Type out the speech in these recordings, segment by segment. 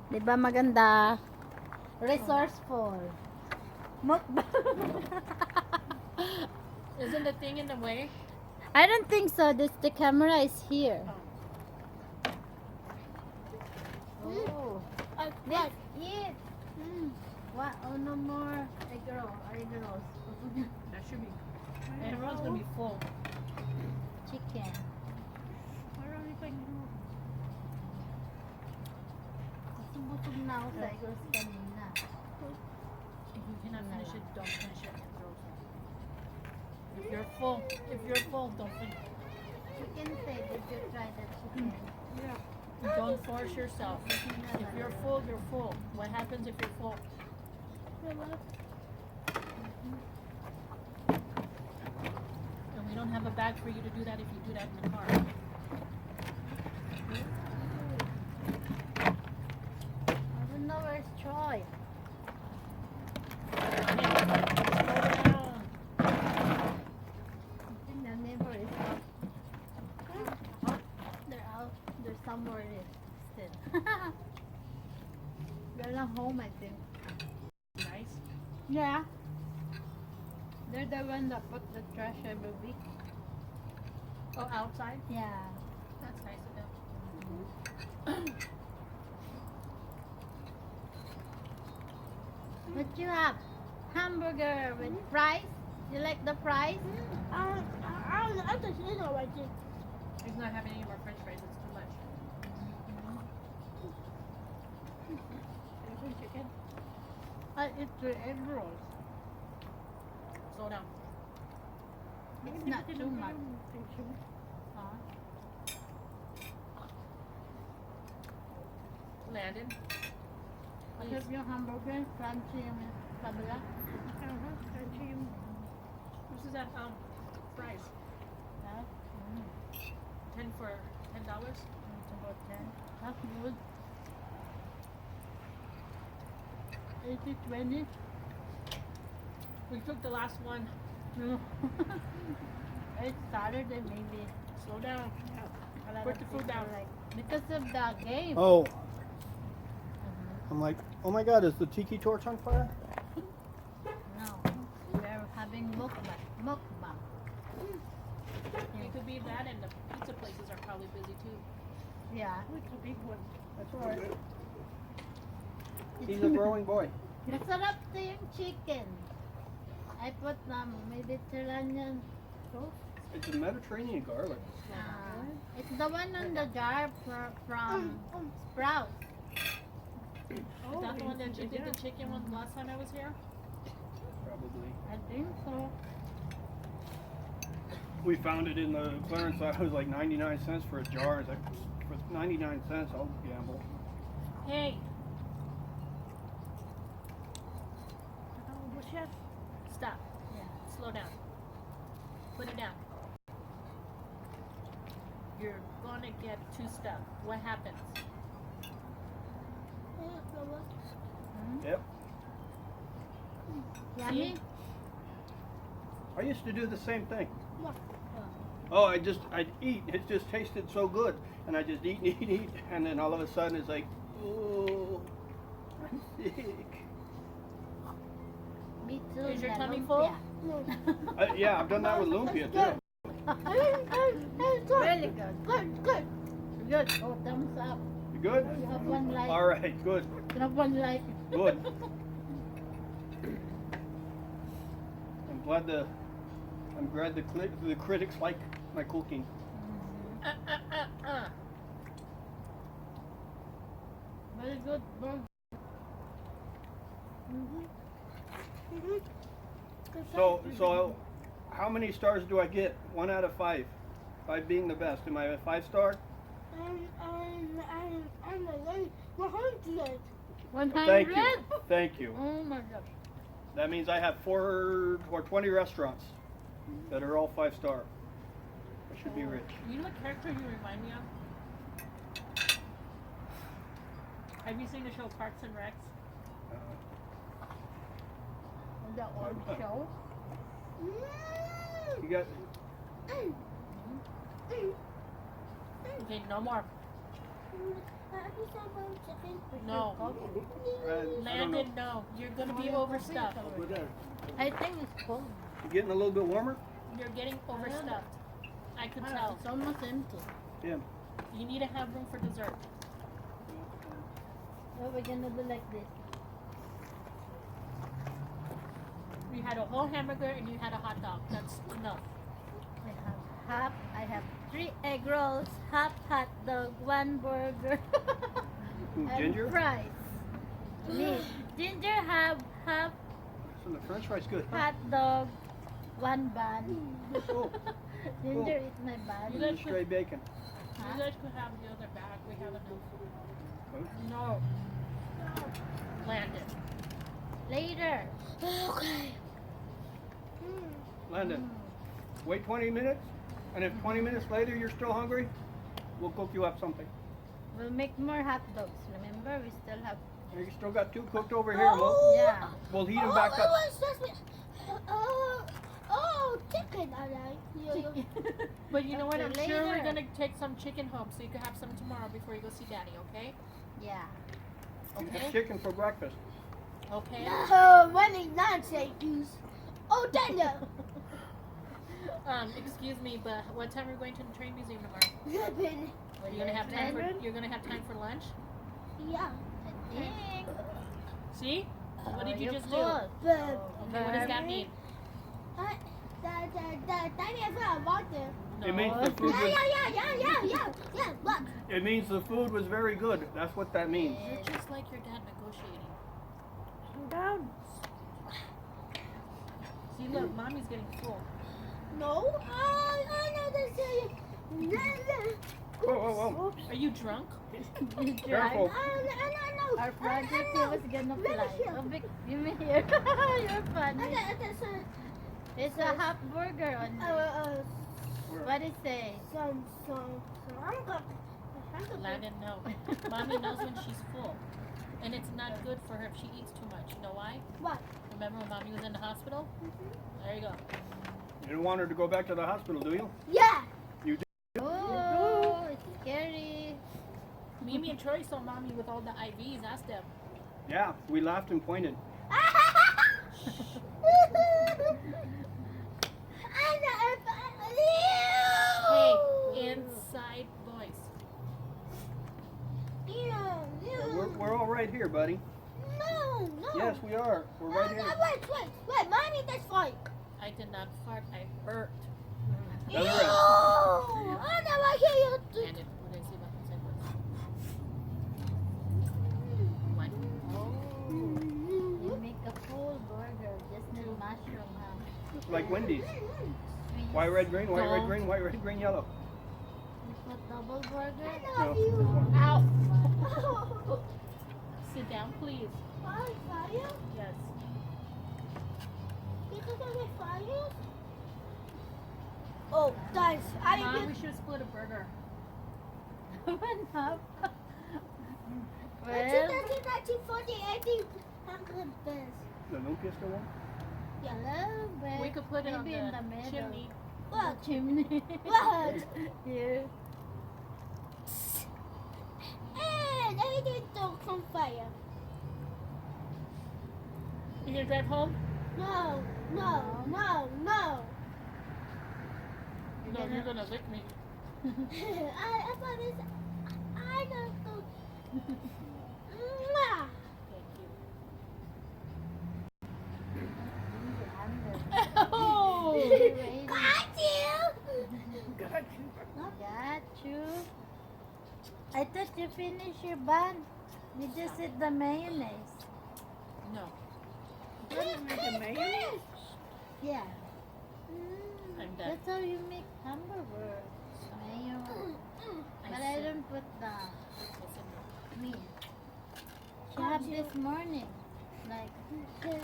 Di ba maganda? Resourceful. Mukbang. Isn't the thing in the way? I don't think so. The camera is here. Oh. Let's eat. What? Oh, no more egg roll. Egg rolls. That should be. Everyone's gonna be full. Chicken. Kasi busog na ako sa egg rolls kanina. If you cannot finish it, don't finish it. Throw some. If you're full, don't finish. You can say, did you try the chicken? Yeah. Don't force yourself. If you're full, you're full. What happens if you're full? And we don't have a bag for you to do that if you do that in the car. I don't know where's Troy. I think the neighbor is out. They're out. They're somewhere still. They're not home, I think. Nice. Yeah. They're the one that put the trash every week. Oh, outside? Yeah. That's nice of them. What you have? Hamburger with fries? You like the fries? He's not having any more french fries. It's too much. Anything chicken? I eat the egg rolls. Slow down. It's not too much. Huh? Landon. Please. Have your hamburger crunchy and kabila? This is that fries. Yeah. 10 for $10. It's about 10. That's good. 80-20. We took the last one. It's Saturday maybe. Slow down. A lot Put of the food people down. Like, because of the game. Oh. I'm like, oh my God, is the tiki torch on fire? No. We're having mukbang. Mukbang. It could be that, and the pizza places are probably busy too. Yeah. It's a big one. That's all right. He's a growing boy. Masarap to yung chicken. I put Mediterranean sauce. It's a Mediterranean garlic. It's the one on the jar from Sprouts. Is that the one that you did the chicken one last time I was here? Probably. I think so. We found it in the clearance aisle. It was like 99 cents for a jar. It's like, for 99 cents, I'll gamble. Hey. Stop. Yeah. Slow down. Put it down. You're gonna get too stuck. What happens? Yep. Yummy? I used to do the same thing. Oh, I'd eat. It just tasted so good. And I just eat and eat and eat. And then all of a sudden it's like, oh, I'm sick. Me too. Is your the tummy lumpia. Yeah, I've done that with lumpia too. Really good. Good. Good. Oh, thumbs up. You good? You have one like. All right, good. You have one like. Good. I'm glad the critics like my cooking. Very good burger. So how many stars do I get? 1 out of 5. 5 being the best. Am I a 5-star? I'm like 100. 100? Thank you. Oh my god. That means I have 4 or 20 restaurants that are all 5-star. I should be rich. You know what character you remind me of? Have you seen the show Parks and Recs? The old show. You got Okay, no more. No. I don't know. Landon, no. You're gonna be overstuffed. Over there. I think it's cold. You getting a little bit warmer? You're getting overstuffed. I could tell. It's almost empty. Yeah. You need to have room for dessert. Oh, we're gonna do like this. You had a whole hamburger and you had a hot dog. That's enough. I have 3 egg rolls, half hot dog, 1 burger. Ooh, and ginger? fries. Me. Ginger have half So the French fries good. Huh? hot dog, 1 bun. Oh, Ginger is my bun. You guys straight bacon. You guys could have the other bag. We have enough. Huh? No. Landon. Later. Okay. Landon, wait 20 minutes, and if 20 minutes later you're still hungry, we'll cook you up something. We'll make more hot dogs. Remember, we still have. You still got 2 cooked over here. We'll, Yeah. we'll heat them back up. Chicken, I like. But you know what? I'm Okay, sure we're later. gonna take some chicken home so you can have some tomorrow before you go see Daddy, okay? Yeah. You Okay? have chicken for breakfast. Okay? Running non-shakers. Oh, Daniel. Excuse me, but what time are we going to the train museum tomorrow? Ribbon. Are you gonna have time for Landon? you're gonna have time for lunch? Yeah. I think. See? What did you You're just do? close. But Okay, what does that mean? Daniel said about it. It means the food was. Yeah. Look. It means the food was very good. That's what that means. You're just like your dad negotiating. Slow down. See, look, mommy's getting full. No. I know this. Whoa, whoa, whoa. Are you drunk? Careful. I Our project was gonna Let me fly. hear. Oh, give me here. You're funny. It's a half burger on what it say? I'm good. Landon, no. Mommy knows when she's full. And it's not good for her if she eats too much. You know why? What? Remember when Mommy was in the hospital? There you go. You don't want her to go back to the hospital, do you? Yeah. Oh, it's scary. Mimi and Troy saw Mommy with all the IVs. Ask them. Yeah, we laughed and pointed. Hey, inside voice. We're all right here, buddy. No. Yes, we are. We're right here. Wait, mommy, that's fine. I did not fart. I burped. That's Ew! right. I never hear you do. Landon, what did I say about inside voice? One. You make a full burger, just need mushroom, huh? Like Wendy's. Sweet. White, red, green, white, red, No. green, white, red, green, yellow. You put double burger? I love you. Ow. Sit down, please. Fire? Yes. Because I get fire? Oh, guys, I Mom, we didn't should have split a burger. One half. get Well, 1940, The lumpia still one? hello, but We could put it on maybe in the the middle. chimney. What? Chimney. What? Here. And everything don't come fire. You gonna drive home? No. No, you're gonna lick me. I thought it's. I don't know. Mwah. Thank you. Oh! Got you. Got you. I thought you finished your bun. You just eat the mayonnaise. No, Yeah. I'm done. That's how you make hamburger. Mayo. But I said- don't put the I said no. meat. She had this morning. Like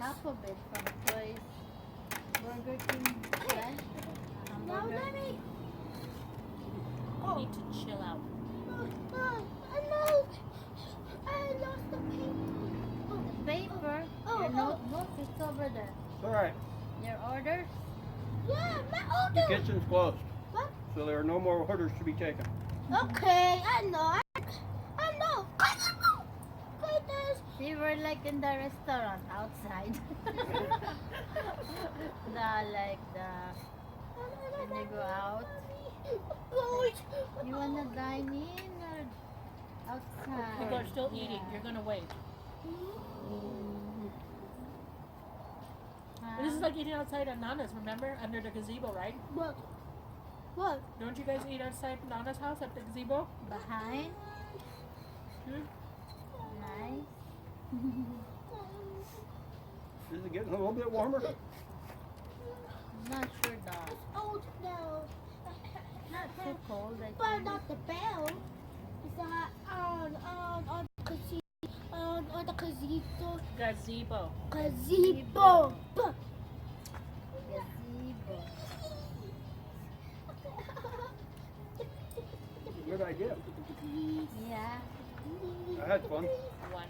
half of it from Toys Burger King flesh. No, Hamburger. let me. You need to chill out. No. I lost the paper. The paper, Oh, your oh. notebook, it's over there. All right. Your orders. Yeah, my The order. kitchen's closed. What? So there are no more orders to be taken. Okay, I know. I know. See, we're like in the restaurant outside. When you go out, you wanna dine in or outside? People are still eating. Yeah. You're gonna wait. Huh? This is like eating outside at Nana's. Remember, under the gazebo, right? What? What? Don't you guys eat outside Nana's house at the gazebo? Behind? Hmm? Nice. Is it getting a little bit warmer? Not sure though. Old now. Not too cold, I But think. not the bell. It's on the gazebo. Gazebo. Gazebo. Gazebo. Good idea. Yeah. I had fun. One.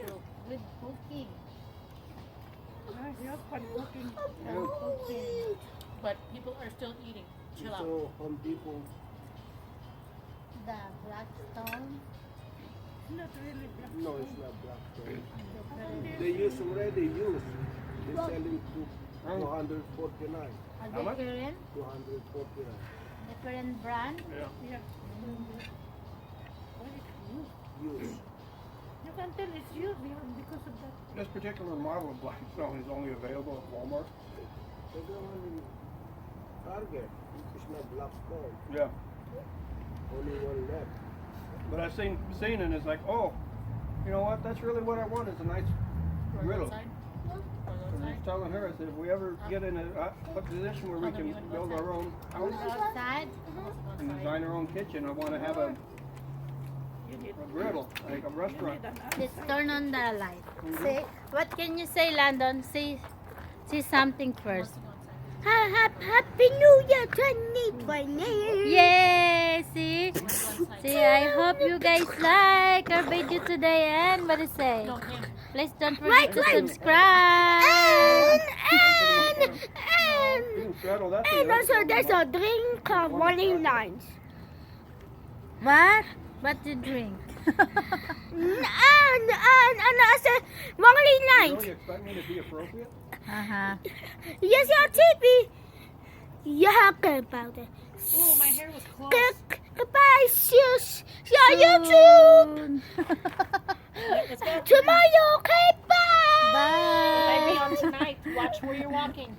So, with cooking. Yeah. Cooking. But people are still eating. Chill out. So Home Depot, The Blackstone. no, it's not Blackstone. Different. They use already used. They're selling to Oh. 249. How much? Different. 249. Different brand. Yeah. Used. You can tell it's used because of that. This particular model of Blackstone is only available at Walmart. There's no one in Target. It's not Blackstone. Yeah. Only one left. But I've seen it and it's like, oh, you know what? That's really what I want is a nice Wanna go griddle. outside? Wanna go I was outside? telling her, I said, if we ever get in a position where we Hold on, can you wanna go build outside? our own Go house outside. and design our own kitchen, I want to have a griddle, like a restaurant. Let's turn on the light. Say, what can you say, Landon? Say something first. Happy New Year 2020. Yay! See, I hope you guys like our video today. And what to say? No, him. Please don't forget to subscribe. You can straddle that thing. And also there's a drink of morning lunch. What? What to drink? And also morning lunch. Really expect me to be appropriate? Uh-huh. Yes, your TV. Yeah, okay about it. Oh, my hair was close. Goodbye, see you YouTube. Soon. Let's go. Tomorrow, okay, bye. Might be Bye. on tonight. Watch where you're walking.